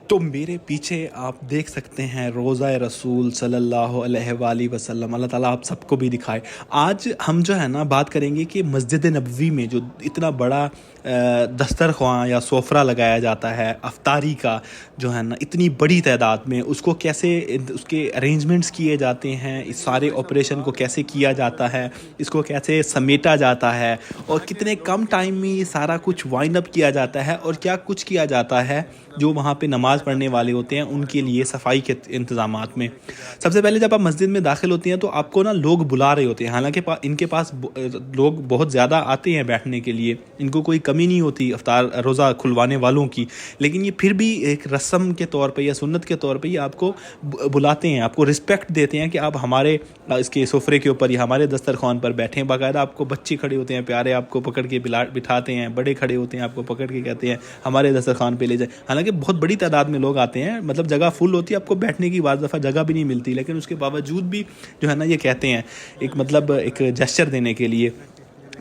तो मेरे पीछे आप देख सकते हैं रोज़ा रसूल सल्लल्लाहु अलैहि वसल्लम, अल्लाह ताला आप सबको भी दिखाए। आज हम जो है ना बात करेंगे कि मस्जिद नबवी में जो इतना बड़ा दस्तरख्वां या सोफ़रा लगाया जाता है अफ्तारी का, जो है ना इतनी बड़ी तादाद में, उसको कैसे उसके अरेंजमेंट्स किए जाते हैं, इस सारे ऑपरेशन को कैसे किया जाता है, इसको कैसे समेटा जाता है और कितने कम टाइम में ये सारा कुछ वाइंड अप किया जाता है और क्या कुछ किया जाता है जो वहाँ पे नमाज़ पढ़ने वाले होते हैं उनके लिए सफाई के इंतज़ामात में। सबसे पहले जब आप मस्जिद में दाखिल होती हैं तो आपको ना लोग बुला रहे होते हैं, हालांकि इनके पास लोग बहुत ज़्यादा आते हैं बैठने के लिए, इनको कोई कमी नहीं होती अफ्तार रोज़ा खुलवाने वालों की, लेकिन ये फिर भी एक रस्म के तौर पे या सुन्नत के तौर पे ये आपको बुलाते हैं, आपको रिस्पेक्ट देते हैं कि आप हमारे इसके सोफरे के ऊपर या हमारे दस्तरखान पर बैठे हैं। बाकायदा आपको बच्चे खड़े होते हैं प्यारे, आपको पकड़ के बिठाते हैं, बड़े खड़े होते हैं आपको पकड़ के कहते हैं हमारे दस्तरखान पे ले जाए। हालांकि बहुत बड़ी तादाद में लोग आते हैं, मतलब जगह फुल होती है, आपको बैठने की बाज़ दफ़ा जगह भी नहीं मिलती, लेकिन उसके बावजूद भी जो है ना ये कहते हैं एक मतलब एक जेस्चर देने के लिए।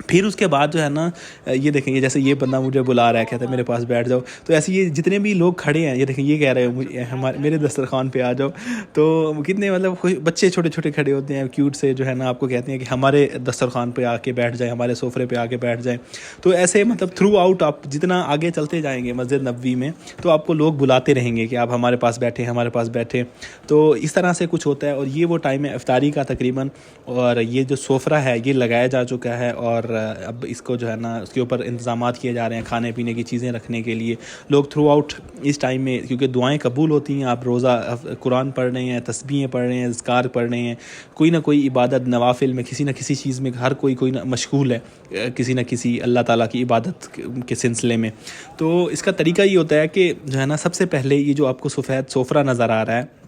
फिर उसके बाद जो है ना ये देखेंगे, जैसे ये बंदा मुझे बुला रहा है, कहता है मेरे पास बैठ जाओ, तो ऐसे ये जितने भी लोग खड़े हैं ये देखें, ये कह रहे हैं हमारे मेरे दस्तरखान पे आ जाओ, तो कितने मतलब बच्चे छोटे छोटे खड़े होते हैं क्यूट से, जो है ना आपको कहते हैं कि हमारे दस्तरखान पे आके बैठ जाए, हमारे सोफरे पे आके बैठ जाए। तो ऐसे मतलब थ्रू आउट आप जितना आगे चलते जाएंगे मस्जिद नबवी में तो आपको लोग बुलाते रहेंगे कि आप हमारे पास बैठे, हमारे पास बैठे। तो इस तरह से कुछ होता है और ये वो टाइम है इफ्तारी का तकरीबन, और ये जो सोफरा है ये लगाया जा चुका है और अब इसको जो है ना उसके ऊपर इंतज़ामात किए जा रहे हैं, खाने पीने की चीज़ें रखने के लिए। लोग थ्रू आउट इस टाइम में, क्योंकि दुआएं कबूल होती हैं, आप रोज़ा कुरान पढ़ रहे हैं, तस्बीहें पढ़ रहे हैं, ज़िकार पढ़ रहे हैं, कोई ना कोई इबादत नवाफिल में किसी न किसी चीज़ में हर कोई ना मशगूल है किसी न किसी अल्लाह ताला की इबादत के सिलसिले में। तो इसका तरीका ये होता है कि जो है ना सबसे पहले ये जो आपको सफ़ेद सोफरा नज़र आ रहा है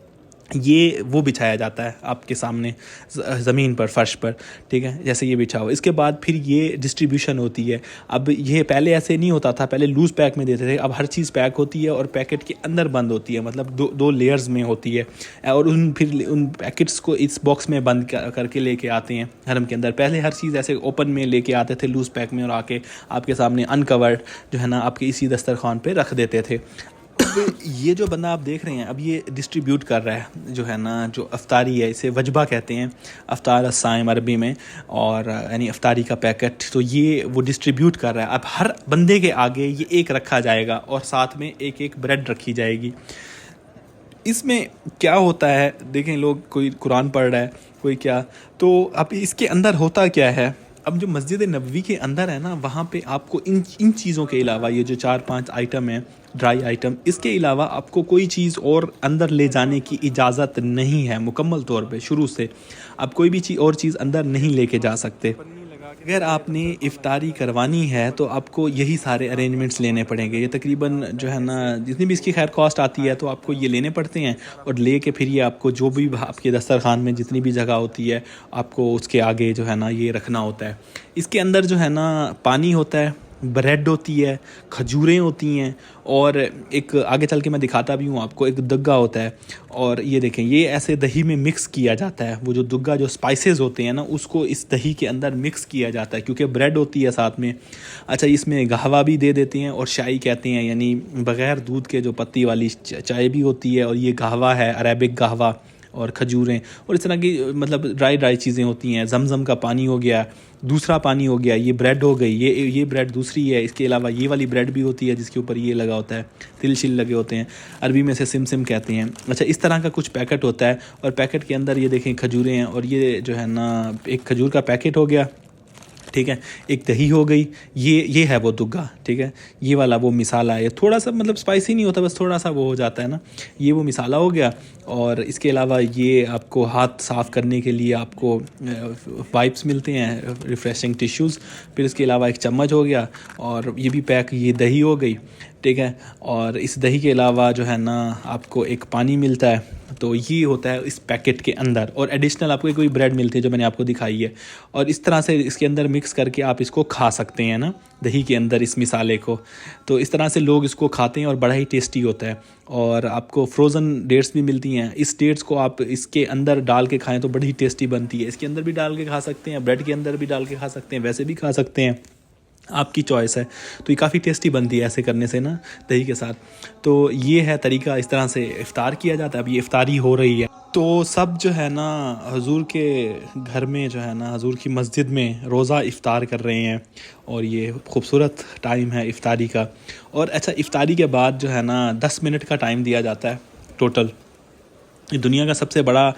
ये वो बिछाया जाता है आपके सामने ज़मीन पर, फ़र्श पर, ठीक है, जैसे ये बिछा हुआ। इसके बाद फिर ये डिस्ट्रीब्यूशन होती है। अब ये पहले ऐसे नहीं होता था, पहले लूज़ पैक में देते थे, अब हर चीज़ पैक होती है और पैकेट के अंदर बंद होती है, मतलब दो लेयर्स में होती है, और फिर उन पैकेट्स को इस बॉक्स में बंद करके लेके आते हैं हरम के अंदर। पहले हर चीज़ ऐसे ओपन में लेके आते थे लूज़ पैक में और आके आपके सामने अनकवर्ड जो है ना आपके इसी दस्तरखान पर रख देते थे। अब ये जो बंदा आप देख रहे हैं अब ये डिस्ट्रीब्यूट कर रहा है जो है ना जो अफ्तारी है, इसे वजबा कहते हैं, अफ्तार अस्साइम अरबी में, और यानी अफ्तारी का पैकेट, तो ये वो डिस्ट्रीब्यूट कर रहा है। अब हर बंदे के आगे ये एक रखा जाएगा और साथ में एक एक ब्रेड रखी जाएगी। इसमें क्या होता है देखें, लोग कोई कुरान पढ़ रहा है, कोई क्या, तो अब इसके अंदर होता क्या है। अब जो मस्जिद नबवी के अंदर है ना वहाँ पे आपको इन चीज़ों के अलावा, ये जो 4-5 आइटम हैं ड्राई आइटम, इसके अलावा आपको कोई चीज़ और अंदर ले जाने की इजाज़त नहीं है मुकम्मल तौर पे। शुरू से आप कोई भी चीज़ और चीज़ अंदर नहीं लेके जा सकते। अगर आपने इफ्तारी करवानी है तो आपको यही सारे अरेंजमेंट्स लेने पड़ेंगे। ये तकरीबन जो है ना जितनी भी इसकी खैर कॉस्ट आती है तो आपको ये लेने पड़ते हैं, और ले के फिर ये आपको जो भी आपके दस्तरखान में जितनी भी जगह होती है आपको उसके आगे जो है ना ये रखना होता है। इसके अंदर जो है ना पानी होता है, ब्रेड होती है, खजूरें होती हैं, और एक आगे चल के मैं दिखाता भी हूँ आपको, एक दुग्गा होता है। और ये देखें ये ऐसे दही में मिक्स किया जाता है, वो जो दुग्गा जो स्पाइसेस होते हैं ना उसको इस दही के अंदर मिक्स किया जाता है क्योंकि ब्रेड होती है साथ में। अच्छा, इसमें कहवा भी दे देते हैं और चाय कहते हैं, यानी बग़ैर दूध के जो पत्ती वाली चाय भी होती है, और ये कहवा है अरेबिक कहवा, और खजूरें और इस तरह की मतलब ड्राई चीज़ें होती हैं। जमज़म का पानी हो गया, दूसरा पानी हो गया, ये ब्रेड हो गई, ये ब्रेड दूसरी है। इसके अलावा ये वाली ब्रेड भी होती है जिसके ऊपर ये लगा होता है, तिल शिल लगे होते हैं, अरबी में से सिम कहते हैं। अच्छा, इस तरह का कुछ पैकेट होता है और पैकेट के अंदर ये देखें खजूरें हैं, और ये जो है ना एक खजूर का पैकेट हो गया, ठीक है, एक दही हो गई, ये है वो दुग्गा, ठीक है, ये वाला वो मिसाला है, थोड़ा सा मतलब स्पाइसी नहीं होता, बस थोड़ा सा वो हो जाता है ना, ये वो मिसाला हो गया। और इसके अलावा ये आपको हाथ साफ़ करने के लिए आपको वाइप्स मिलते हैं, रिफ़्रेशिंग टिश्यूज़। फिर इसके अलावा एक चम्मच हो गया, और ये भी पैक, ये दही हो गई, ठीक है। और इस दही के अलावा जो है ना आपको एक पानी मिलता है, तो ये होता है इस पैकेट के अंदर, और एडिशनल आपको कोई ब्रेड मिलती है जो मैंने आपको दिखाई है। और इस तरह से इसके अंदर मिक्स करके आप इसको खा सकते हैं ना, दही के अंदर इस मिसाले को। तो इस तरह से लोग इसको खाते हैं और बड़ा ही टेस्टी होता है। और आपको फ्रोज़न डेट्स भी मिलती हैं, इस डेट्स को आप इसके अंदर डाल के खाएं तो बड़ी ही टेस्टी बनती है। इसके अंदर भी डाल के खा सकते हैं, ब्रेड के अंदर भी डाल के खा सकते हैं, वैसे भी खा सकते हैं। आपकी चॉइस है। तो ये काफ़ी टेस्टी बनती है ऐसे करने से ना, दही के साथ। तो ये है तरीका, इस तरह से इफ़्तार किया जाता है। अब ये इफ़्तारी हो रही है, तो सब जो है ना हुजूर के घर में जो है ना हुजूर की मस्जिद में रोज़ा इफ़्तार कर रहे हैं, और ये खूबसूरत टाइम है इफ़्तारी का। और अच्छा, इफ़्तारी के बाद जो है ना 10 मिनट का टाइम दिया जाता है टोटल। ये दुनिया का सबसे बड़ा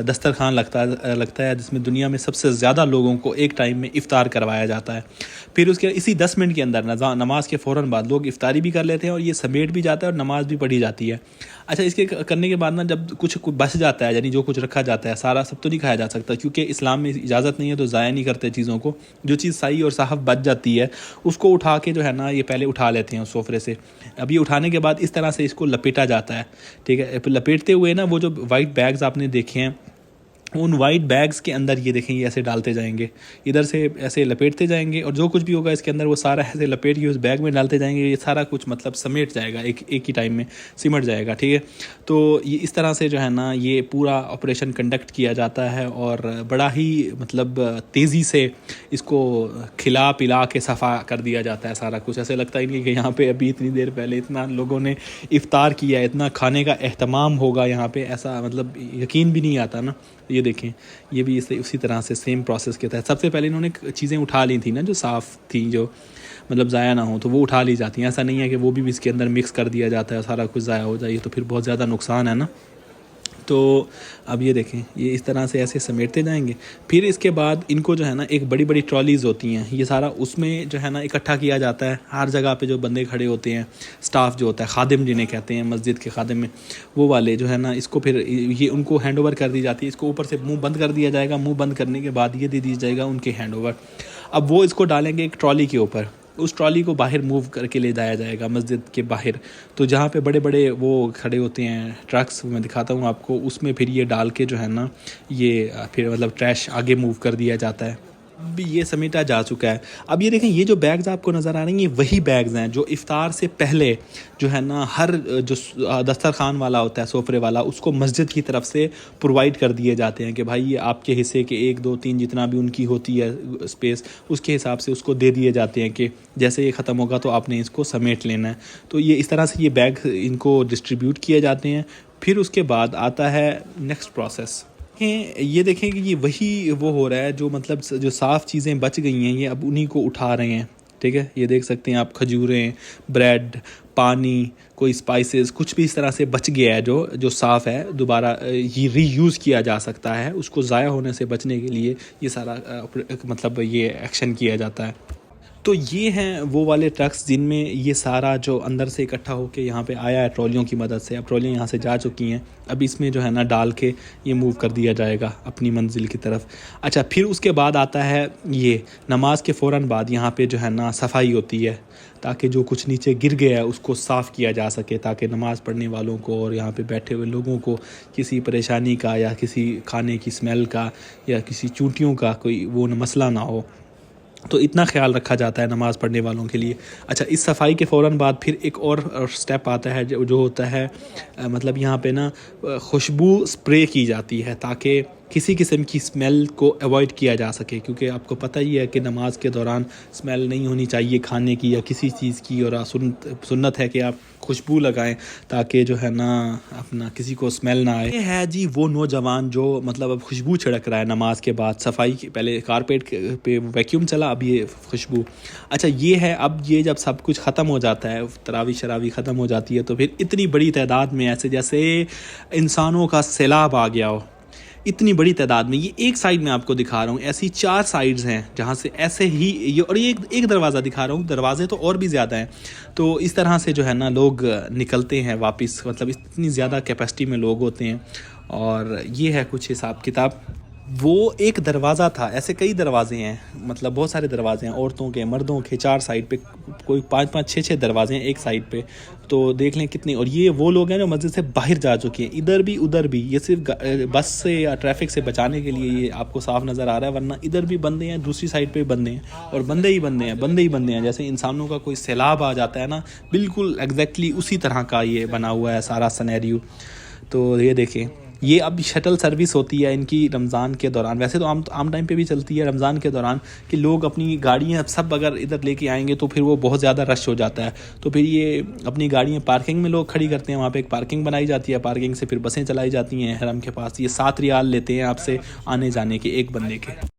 दस्तरखान लगता है जिसमें दुनिया में सबसे ज़्यादा लोगों को एक टाइम में इफ़्तार करवाया जाता है। फिर उसके इसी 10 मिनट के अंदर नमाज के फ़ौरन बाद लोग इफ़्तारी भी कर लेते हैं, और ये समेट भी जाता है और नमाज भी पढ़ी जाती है। अच्छा, इसके करने के बाद ना जब कुछ बच जाता है, यानी जो कुछ रखा जाता है, सारा सब तो नहीं खाया जा सकता, क्योंकि इस्लाम में इजाज़त नहीं है, तो ज़ाया नहीं करते चीज़ों को। जो चीज़ सही और साफ़ बच जाती है उसको उठा के जो है ना ये पहले उठा लेते हैं उस सोफरे से। अब ये उठाने के बाद इस तरह से इसको लपेटा जाता है, ठीक है। लपेटते हुए ना वो जो वाइट बैग्स आपने देखे हैं, उन वाइट बैग्स के अंदर ये देखें, ये ऐसे डालते जाएंगे, इधर से ऐसे लपेटते जाएंगे, और जो कुछ भी होगा इसके अंदर वो सारा ऐसे लपेट के उस बैग में डालते जाएंगे। ये सारा कुछ मतलब समेट जाएगा, एक ही टाइम में सिमट जाएगा, ठीक है। तो ये इस तरह से जो है ना ये पूरा ऑपरेशन कंडक्ट किया जाता है, और बड़ा ही मतलब तेज़ी से इसको खिला पिला के सफ़ा कर दिया जाता है सारा कुछ। ऐसे लगता ही नहीं कि यहाँ पे अभी इतनी देर पहले इतना लोगों ने इफ़्तार किया, इतना खाने का एहतमाम होगा यहाँ पे, ऐसा मतलब यकीन भी नहीं आता ना। ये देखें, ये भी इसे उसी तरह से सेम प्रोसेस के तहत सबसे पहले इन्होंने चीज़ें उठा ली थी ना, जो साफ़ थी, जो मतलब ज़ाया ना हो, तो वो उठा ली जाती हैं। ऐसा नहीं है कि वो भी इसके अंदर मिक्स कर दिया जाता है, सारा कुछ ज़ाया हो जाए, तो फिर बहुत ज़्यादा नुकसान है ना। तो अब ये देखें, ये इस तरह से ऐसे समेटते जाएंगे। फिर इसके बाद इनको जो है ना एक बड़ी बड़ी ट्रॉलीज़ होती हैं, ये सारा उसमें जो है ना इकट्ठा किया जाता है। हर जगह पे जो बंदे खड़े होते हैं, स्टाफ जो होता है, खादिम जिन्हें कहते हैं मस्जिद के खादिम में, वो वाले जो है ना इसको फिर ये उनको हैंड ओवर कर दी जाती है। इसको ऊपर से मुंह बंद कर दिया जाएगा, मुंह बंद करने के बाद ये दे दिया जाएगा उनके हैंड ओवर। अब वो इसको डालेंगे एक ट्रॉली के ऊपर, उस ट्रॉली को बाहर मूव करके ले जाया जाएगा मस्जिद के बाहर। तो जहाँ पे बड़े बड़े वो खड़े होते हैं ट्रक्स, मैं दिखाता हूँ आपको, उसमें फिर ये डाल के जो है ना ये फिर मतलब ट्रैश आगे मूव कर दिया जाता है। अब ये समेटा जा चुका है। अब ये देखें, ये जो बैग्स आपको नज़र आ रहे हैं, ये वही बैग्स हैं जो इफ़्तार से पहले जो है ना हर जो दस्तरखान वाला होता है, सोफरे वाला, उसको मस्जिद की तरफ से प्रोवाइड कर दिए जाते हैं कि भाई ये आपके हिस्से के 1 2 3 जितना भी उनकी होती है स्पेस, उसके हिसाब से उसको दे दिए जाते हैं कि जैसे ये ख़त्म होगा तो आपने इसको समेट लेना है। तो ये इस तरह से ये बैग इनको डिस्ट्रीब्यूट किए जाते हैं। फिर उसके बाद आता है नेक्स्ट प्रोसेस। ये देखें कि ये वही वो हो रहा है जो मतलब जो साफ़ चीज़ें बच गई हैं, ये अब उन्हीं को उठा रहे हैं, ठीक है। ये देख सकते हैं आप, खजूरें, ब्रेड, पानी, कोई स्पाइसेस, कुछ भी इस तरह से बच गया है जो साफ़ है, दोबारा ये रीयूज़ किया जा सकता है। उसको ज़ाया होने से बचने के लिए ये सारा मतलब ये एक्शन किया जाता है। तो ये हैं वो वाले ट्रक्स जिनमें ये सारा जो अंदर से इकट्ठा होकर यहाँ पे आया है ट्रॉलियों की मदद से। अब ट्रॉलियाँ यहाँ से जा चुकी हैं, अब इसमें जो है ना डाल के ये मूव कर दिया जाएगा अपनी मंजिल की तरफ। अच्छा, फिर उसके बाद आता है ये नमाज के फ़ौरन बाद यहाँ पे जो है ना सफाई होती है, ताकि जो कुछ नीचे गिर गया है उसको साफ़ किया जा सके, ताकि नमाज़ पढ़ने वालों को और यहाँ पे बैठे हुए लोगों को किसी परेशानी का या किसी खाने की स्मेल का या किसी चूंटियों का कोई वो मसला ना हो। तो इतना ख्याल रखा जाता है नमाज़ पढ़ने वालों के लिए। अच्छा, इस सफाई के फ़ौरन बाद फिर एक और स्टेप आता है जो होता है मतलब यहाँ पे ना खुशबू स्प्रे की जाती है, ताकि किसी किस्म की स्मेल को अवॉइड किया जा सके, क्योंकि आपको पता ही है कि नमाज के दौरान स्मेल नहीं होनी चाहिए खाने की या किसी चीज़ की, और सुन्नत है कि आप खुशबू लगाएं ताकि जो है ना अपना किसी को स्मेल ना आए। ये है जी वो नौजवान जो मतलब अब खुशबू छिड़क रहा है नमाज के बाद, सफाई के पहले कारपेट पे वैक्यूम चला, अब ये खुशबू। अच्छा, ये है, अब ये जब सब कुछ ख़त्म हो जाता है, तरावी शरावी ख़त्म हो जाती है, तो फिर इतनी बड़ी तादाद में ऐसे जैसे इंसानों का सैलाब आ गया हो, इतनी बड़ी तादाद में। ये एक साइड में आपको दिखा रहा हूँ, ऐसी 4 साइड्स हैं जहाँ से ऐसे ही ये, और ये एक दरवाज़ा दिखा रहा हूँ, दरवाजे तो और भी ज़्यादा हैं। तो इस तरह से जो है ना लोग निकलते हैं वापस, मतलब इतनी ज़्यादा कैपेसिटी में लोग होते हैं। और ये है कुछ हिसाब किताब। वो एक दरवाज़ा था, ऐसे कई दरवाजे हैं, मतलब बहुत सारे दरवाजे हैं, औरतों के मर्दों के 4 साइड पे, कोई 5-5 6-6 दरवाजे हैं एक साइड पे। तो देख लें कितने। और ये वो लोग हैं जो मस्जिद से बाहर जा चुके हैं, इधर भी उधर भी। ये सिर्फ बस से या ट्रैफिक से बचाने के लिए ये आपको साफ नज़र आ रहा है, वरना इधर भी बंदे हैं, दूसरी साइड पे बंदे हैं, और बंदे ही बंदे हैं, बंदे ही बंदे हैं। जैसे इंसानों का कोई सैलाब आ जाता है ना, बिल्कुल एग्जैक्टली उसी तरह का ये बना हुआ है सारा सिनेरियो। तो ये देखें, ये अब शटल सर्विस होती है इनकी रमज़ान के दौरान, वैसे तो आम टाइम पे भी चलती है रमज़ान के दौरान, कि लोग अपनी गाड़ियाँ सब अगर इधर लेके आएंगे तो फिर वो बहुत ज़्यादा रश हो जाता है। तो फिर ये अपनी गाड़ियाँ पार्किंग में लोग खड़ी करते हैं, वहाँ पे एक पार्किंग बनाई जाती है, पार्किंग से फिर बसें चलाई जाती हैं हरम के पास। ये 7 रियाल लेते हैं आपसे आने जाने के एक बंदे के।